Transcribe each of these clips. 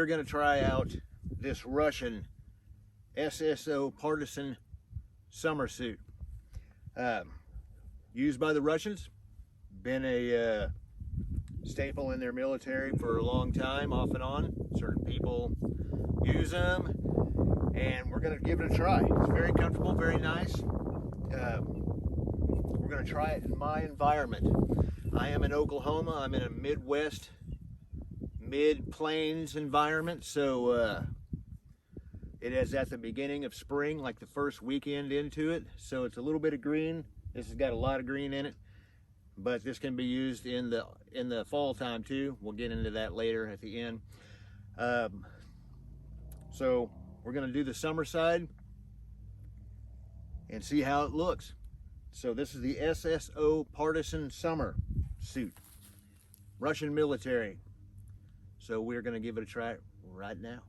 we're going to try out this Russian SSO Partizan Summer suit. Used by the Russians, been a staple in their military for a long time, off and on. Certain people use them, and we're going to give it a try. It's very comfortable, very nice. We're going to try it in my environment. I am in Oklahoma. I'm in a Midwest, mid-plains environment, so it is at the beginning of spring, like the first weekend into it, so it's a little bit of green. This has got a lot of green in it, but this can be used in the fall time too. We'll get into that later at the end. So we're going to do the summer side and see how it looks. So this is the SSO Partizan Summer suit, Russian military. So we're going to give it a try right now.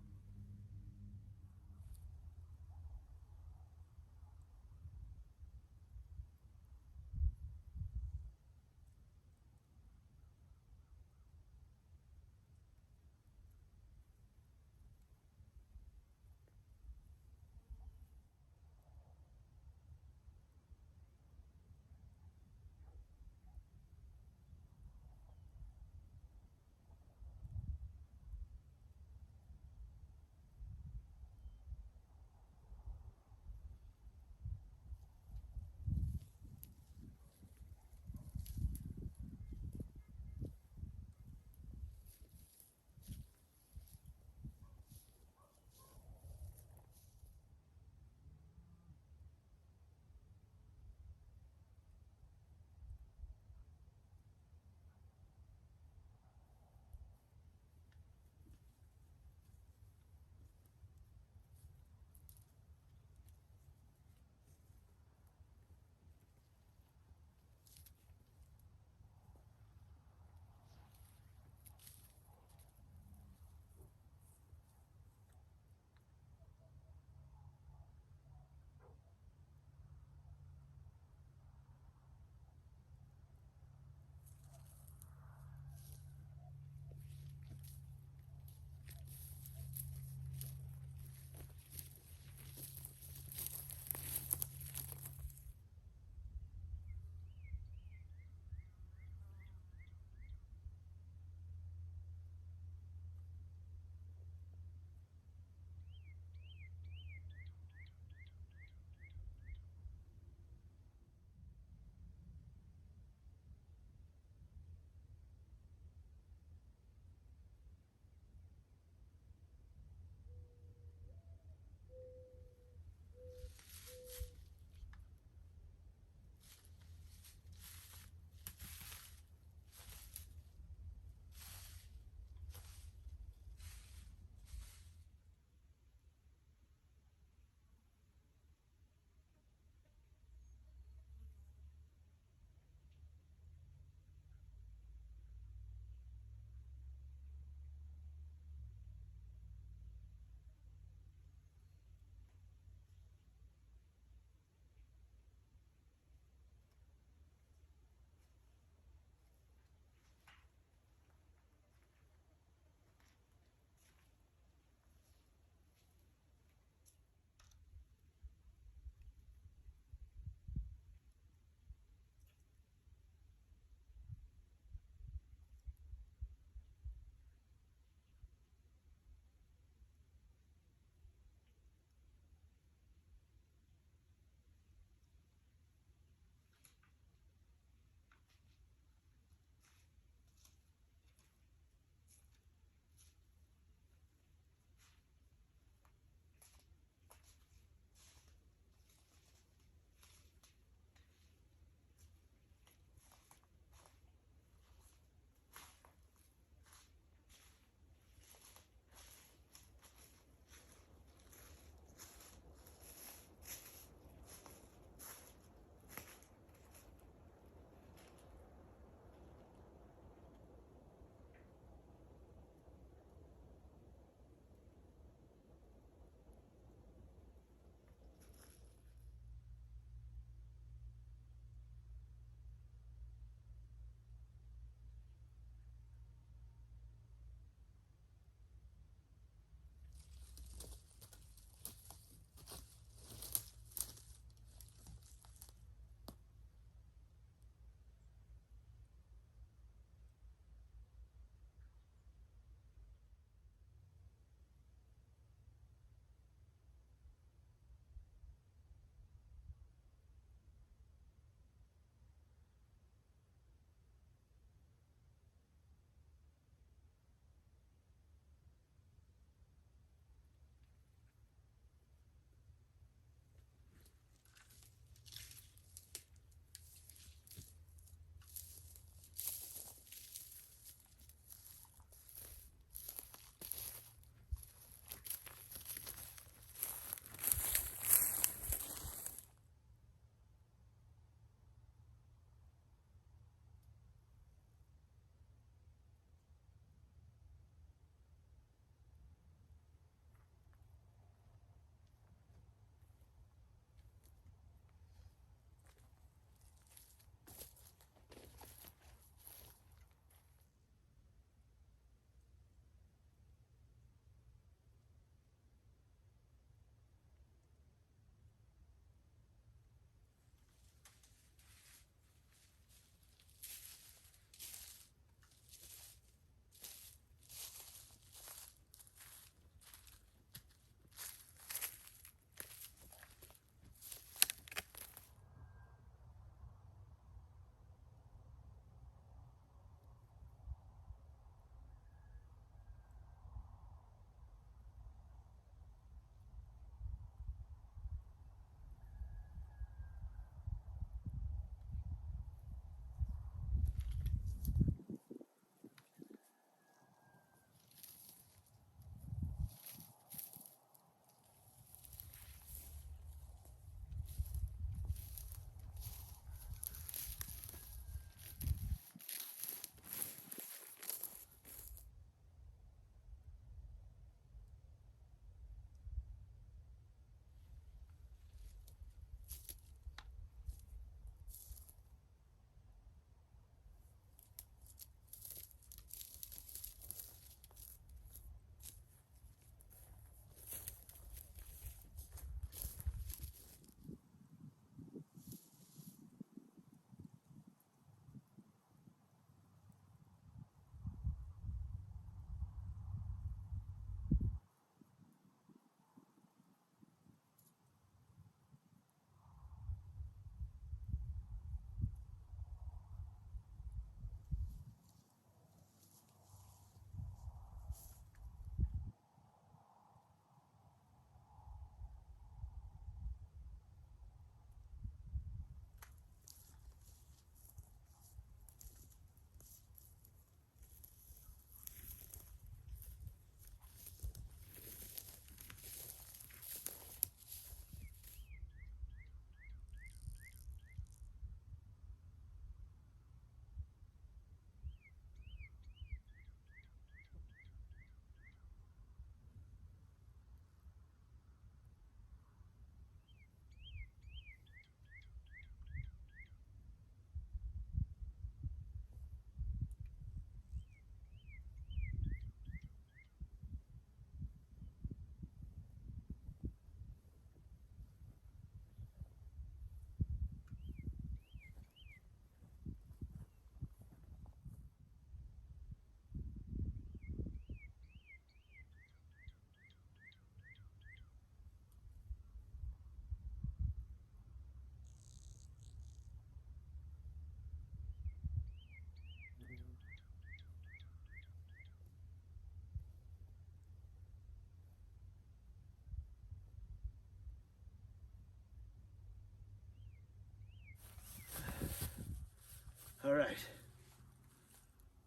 right.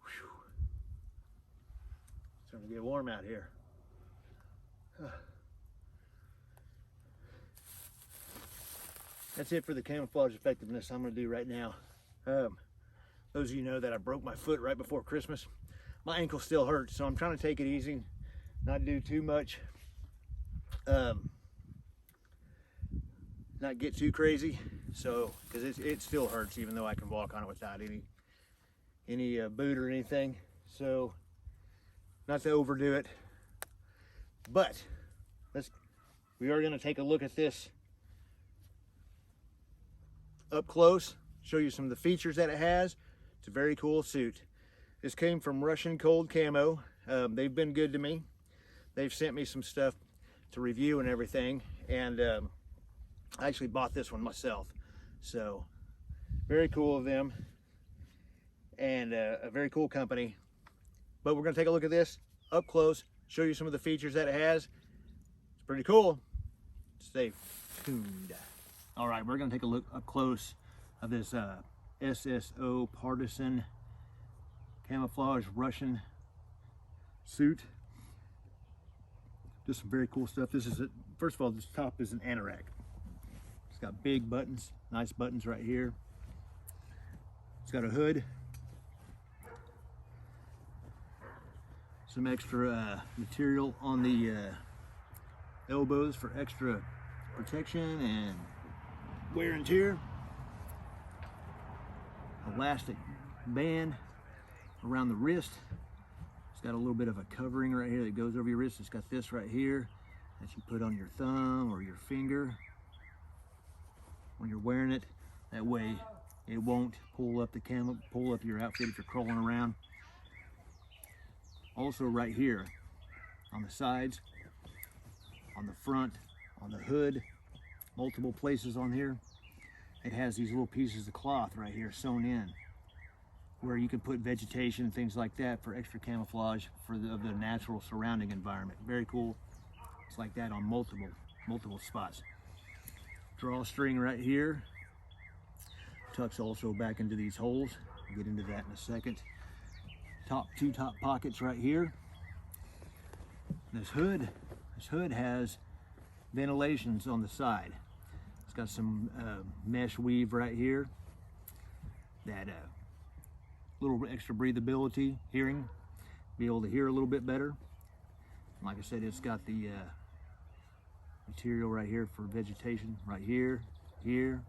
Whew. It's starting to get warm out here. That's it for the camouflage effectiveness I'm going to do right now. Those of you know that I broke my foot right before Christmas. My ankle still hurts, so I'm trying to take it easy, not do too much, not get too crazy. So, because it still hurts, even though I can walk on it without any boot or anything. So, not to overdo it, but we are going to take a look at this up close, show you some of the features that it has. It's a very cool suit. This came from Russian Cold Camo. They've been good to me. They've sent me some stuff to review and everything, and I actually bought this one myself. So very cool of them, and a very cool company. But we're going to take a look at this up close, show you some of the features that it has. It's pretty cool. Stay tuned. All right, we're going to take a look up close of this SSO Partizan Camouflage Russian suit. Just some very cool stuff. This is it. First of all, this top is an anorak. It's got big buttons, nice buttons right here. It's got a hood, some extra material on the elbows for extra protection and wear and tear. Elastic band around the wrist. It's got a little bit of a covering right here that goes over your wrist. It's got this right here that you put on your thumb or your finger when you're wearing it. That way it won't pull up your outfit if you're crawling around. Also right here on the sides, on the front, on the hood, multiple places on here, it has these little pieces of cloth right here sewn in, where you can put vegetation and things like that for extra camouflage of the natural surrounding environment. Very cool. It's like that on multiple spots. Drawstring right here. Tucks also back into these holes. We'll get into that in a second. Two top pockets right here. This hood has ventilations on the side. It's got some mesh weave right here. That little extra breathability, hearing, be able to hear a little bit better. Like I said, it's got the material right here for vegetation, right here, here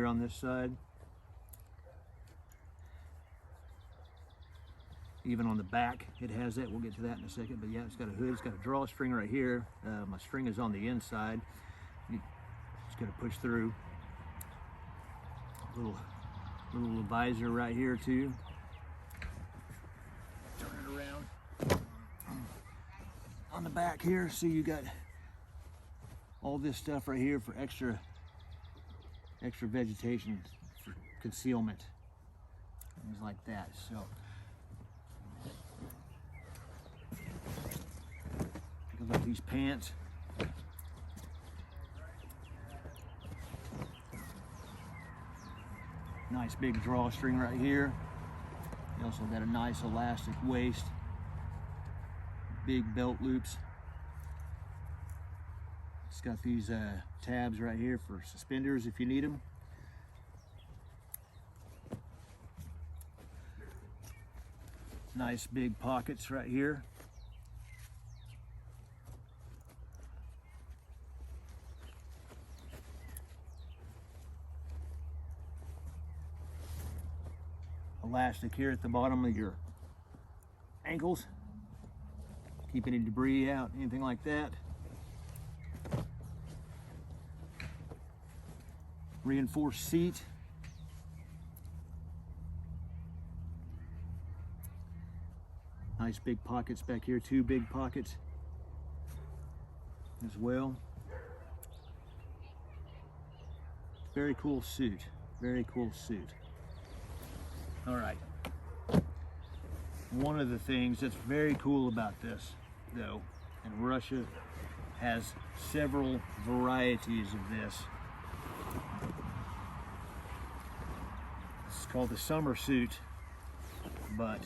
on this side. Even on the back, it has that. We'll get to that in a second. But yeah, it's got a hood. It's got a drawstring right here. My string is on the inside. It's going to push through. Little visor right here too. Turn it around. On the back here, see, you got all this stuff right here for extra vegetation, for concealment, things like that. So take a look at these pants. Nice big drawstring right here. You also got a nice elastic waist, big belt loops. It's got these tabs right here for suspenders if you need them. Nice big pockets right here. Elastic here at the bottom of your ankles. Keep any debris out, anything like that. Reinforced seat. Nice big pockets back here, two big pockets as well. Very cool suit, very cool suit. All right. One of the things that's very cool about this, though, and Russia has several varieties of this. It's called the summer suit, but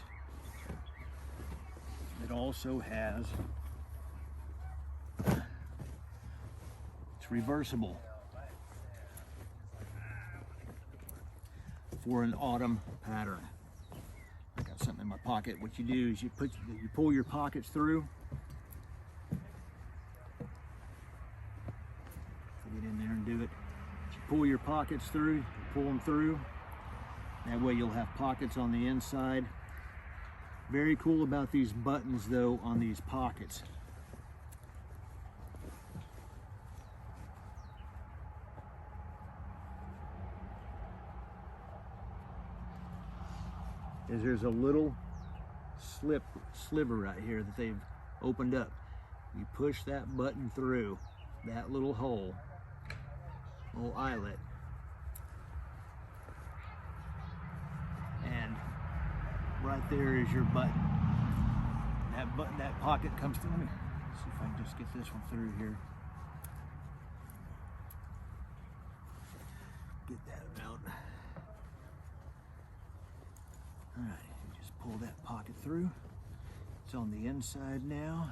it also has, it's reversible for an autumn pattern. I got something in my pocket. What you do is you pull your pockets through. Get in there and do it. You pull your pockets through, you pull them through. That way you'll have pockets on the inside. Very cool about these buttons though on these pockets. Is there's a little sliver right here that they've opened up. You push that button through that little hole, little eyelet, and right there is your button. That pocket comes through. Let me see if I can just get this one through here. Get that out. All right, you just pull that pocket through. It's on the inside now.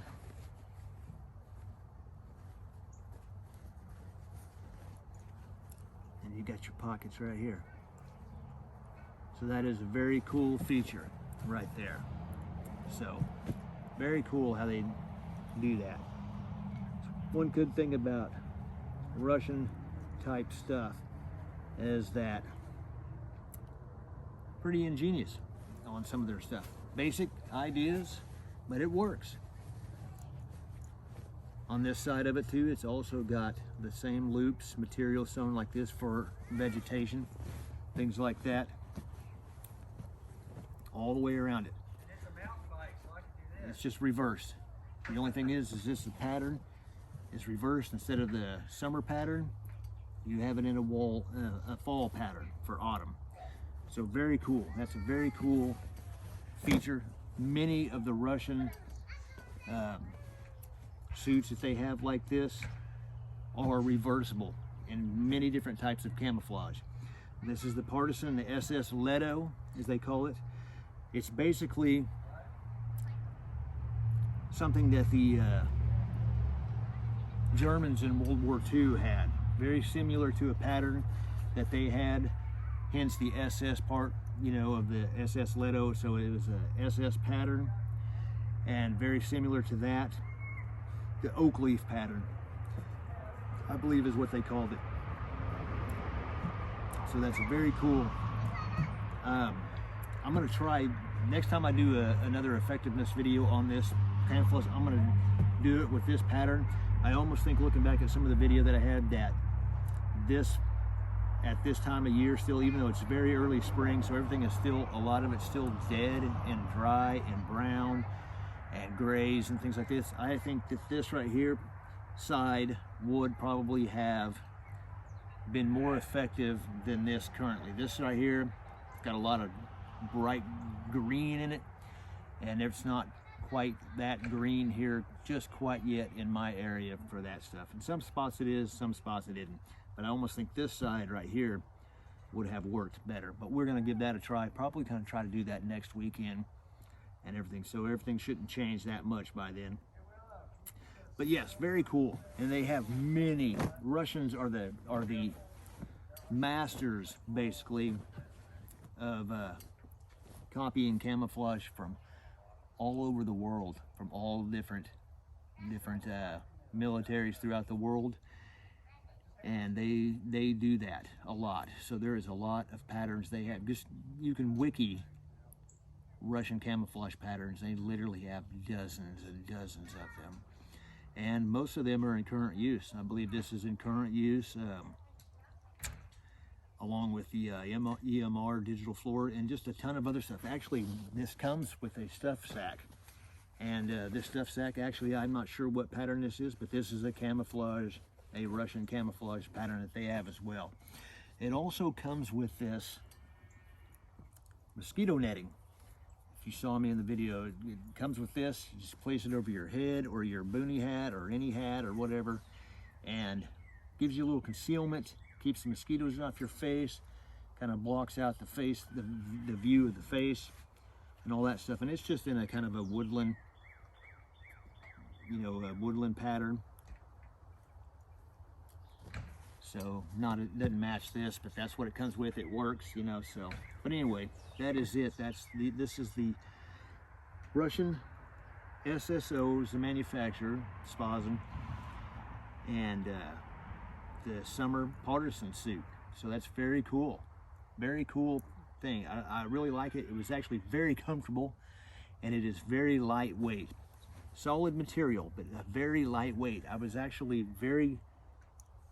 And you got your pockets right here. So that is a very cool feature right there. So very cool how they do that. One good thing about Russian type stuff is that pretty ingenious on some of their stuff. Basic ideas, but it works. On this side of it too, it's also got the same loops, material sewn like this for vegetation, things like that, all the way around it. It's a mountain bike, so I can do this. It's just reversed. The only thing is this the pattern is reversed. Instead of the summer pattern, you have it in a fall pattern for autumn. So very cool. That's a very cool feature. Many of the Russian suits that they have like this are reversible in many different types of camouflage. This is the Partizan, the SS Leto, as they call it. It's basically something that the Germans in World War II had. Very similar to a pattern that they had, hence the SS part, you know, of the SS Leto. So it was a SS pattern, and very similar to that, the oak leaf pattern, I believe is what they called it. So that's a very cool. I'm gonna try, next time I do another effectiveness video on this camouflage, I'm gonna do it with this pattern. I almost think, looking back at some of the video that I had, that this, at this time of year still, even though it's very early spring, so everything is still, a lot of it's still dead and dry and brown and grays and things like this. I think that this right here side would probably have been more effective than this currently. This right here got a lot of bright green in it, and it's not quite that green here just quite yet in my area for that stuff. In some spots it is, some spots it isn't. But I almost think this side right here would have worked better. But we're gonna give that a try. Probably gonna try to do that next weekend and everything. So everything shouldn't change that much by then. But yes, very cool. And they have many. Russians are the masters, basically, of copying camouflage from all over the world, from all different militaries throughout the world. And they do that a lot. So there is a lot of patterns they have. Just, you can wiki Russian camouflage patterns. They literally have dozens and dozens of them. And most of them are in current use. I believe this is in current use, along with the EMR digital floor and just a ton of other stuff. Actually, this comes with a stuff sack. And this stuff sack, actually, I'm not sure what pattern this is, but this is a camouflage, a Russian camouflage pattern that they have as well. It also comes with this mosquito netting. If you saw me in the video, it comes with this. You just place it over your head or your boonie hat or any hat or whatever, and gives you a little concealment, keeps the mosquitoes off your face, kind of blocks out the face, the view of the face and all that stuff. And it's just in a kind of a woodland, you know, a woodland pattern. So it doesn't match this, but that's what it comes with. It works, you know. So, but anyway, that is it. This is the Russian SSO is the manufacturer, Partizan, and the Summer Partizan Suit. So that's very cool thing. I really like it. It was actually very comfortable, and it is very lightweight. Solid material, but very lightweight. I was actually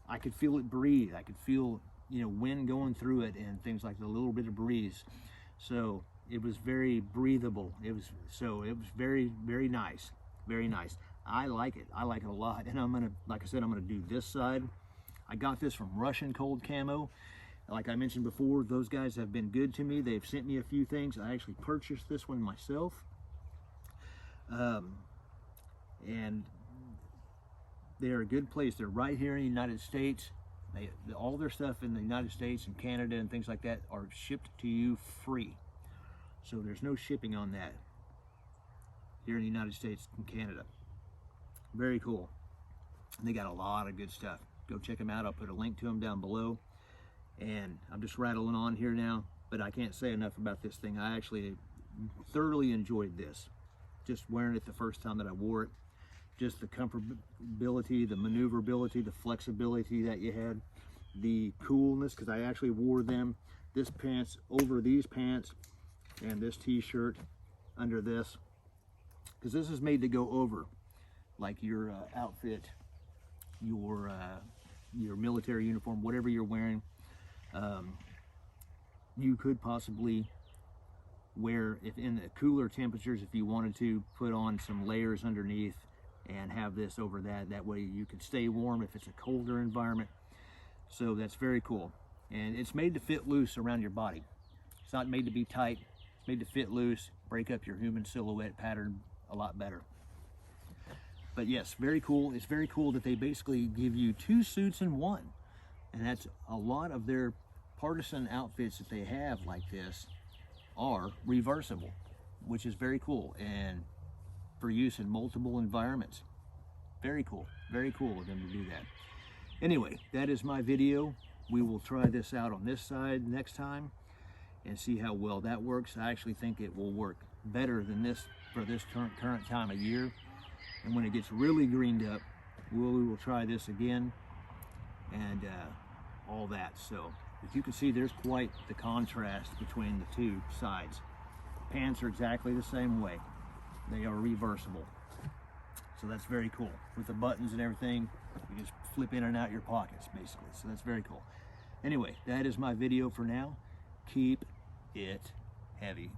I could feel it breathe. I could feel, you know, wind going through it and things like that, a little bit of breeze. So it was very breathable. It was very, very nice. Very nice. I like it. I like it a lot. And I'm gonna, like I said, I'm gonna do this side. I got this from Russian Cold Camo. Like I mentioned before, those guys have been good to me. They've sent me a few things. I actually purchased this one myself. And they're a good place. They're right here in the United States. All their stuff in the United States and Canada and things like that are shipped to you free. So there's no shipping on that here in the United States and Canada. Very cool. They got a lot of good stuff. Go check them out. I'll put a link to them down below. And I'm just rattling on here now, but I can't say enough about this thing. I actually thoroughly enjoyed this. Just wearing it the first time that I wore it. Just the comfortability, the maneuverability, the flexibility that you had, the coolness, because I actually wore this pants over these pants and this t-shirt under this, because this is made to go over like your outfit, your military uniform, whatever you're wearing. You could possibly wear, if in the cooler temperatures, if you wanted to, put on some layers underneath and have this over that. That way you can stay warm if it's a colder environment. So that's very cool. And it's made to fit loose around your body. It's not made to be tight. It's made to fit loose, break up your human silhouette pattern a lot better. But yes, very cool. It's very cool that they basically give you 2 suits in one. And that's a lot of their partisan outfits that they have like this are reversible, which is very cool. And for use in multiple environments. Very cool of them to do that. Anyway, that is my video. We will try this out on this side next time and see how well that works. I actually think it will work better than this for this current time of year. And when it gets really greened up, we will try this again and all that. So as you can see, there's quite the contrast between the two sides. Pants are exactly the same way. They are reversible. So that's very cool. With the buttons and everything, you just flip in and out your pockets, basically. So that's very cool. Anyway, that is my video for now. Keep it heavy.